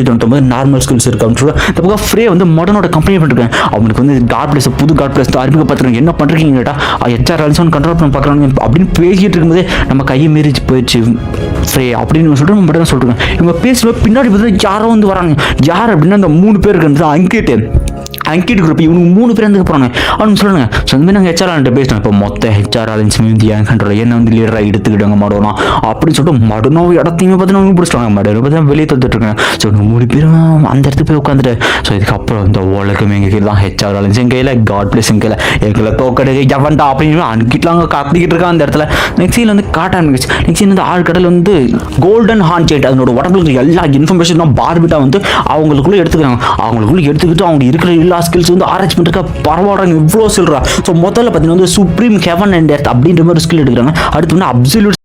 199 normal skills இருக்கு அப்படின்னு சொல்லுவாங்க. இந்த பக்கம் ஃப்ரே வந்து மாடர்னோட கம்பெனி பண்ணிருக்காங்க. அவங்களுக்கு வந்து காட் பிளேஸ் புது காட் பிளேஸ் அறிமுகப்படுத்துறாங்க. என்ன பண்றீங்க கேட்டா ஹெச்ஆர் அலிசன் கண்ட்ரோல் பண்ண பார்க்குறாங்க அப்படின்னு பேசிட்டு இருக்கும்போதே நம்ம கையை மீறி போயிடுச்சு ஃப்ரே அப்படின்னு சொல்லிட்டு நம்ம மட்டும் தான் சொல்றாங்க. இவங்க பேசும்போது பின்னாடி பார்த்தா யாரோ வந்து வராங்க. யார் அப்படின்னா அந்த 3 பேர் இருக்கு அங்கிட் குரூப் இவங்க 3 பேர் வந்து போகிறாங்க அப்படின்னு சொல்லுங்க. ஸோ அந்த மாதிரி நாங்கள் ஹெச்ஆர் பேசினோம். இப்போ மொத்த ஹெச்ஆர் அலைன்ஸ் வந்து என் கண்ட்ரோல் என்ன வந்து லீடராக எடுத்துக்கிட்டாங்க மடோனா அப்படின்னு சொல்லிட்டு மடனோ இடத்தையுமே பார்த்தீங்கன்னா பிடிச்சிட்டாங்க. மடனை பார்த்தா வெளியே தந்துட்டு இருக்காங்க. ஸோ 3 பேரும் அந்த இடத்துக்கு போய் உட்காந்துட்டு ஸோ இதுக்கப்புறம் இந்த உலகம் எங்கள் கையில் தான் ஹெச்ஆர் அலைன்ஸ் என் கையில் காட் பிளேஸ் என் கையில் எங்களை தோக்கடுக்கு எவன்டா அப்படின்னு அங்கிட்லாம் அவங்க கத்திக்கிட்டு இருக்காங்க அந்த இடத்துல. நெக்ஸ்ட் சீன் வந்து காட்ட ஆரம்பிச்சு. நெக்ஸ்ட் சீன் வந்து ஆழ்கடல் வந்து கோல்டன் ஹார்ன் ஜெயிட் அதனோட உடம்புல எல்லா இன்ஃபர்மேஷனும் பார்பிட்டா வந்து அவங்களுக்குள்ளே எடுத்துக்கிறாங்க. அவங்களுக்குள்ளே எடுத்துக்கிட்டு அவங்க இருக்கிற எல்லா ஸ்கில்ஸ் வந்து ஆராய்ச்சி பண்ணுறதுக்கு பரவாயில்றாங்க. இவ்வளோ சொல்கிறா. ஸோ முதல்ல பார்த்தீங்கன்னா வந்து சுப்ரீம் ஹெவன் அண்ட் எர்த் அப்படின்ற மாதிரி ஸ்கில் எடுக்கிறாங்க. அடுத்து வந்து அப்சல்யூட்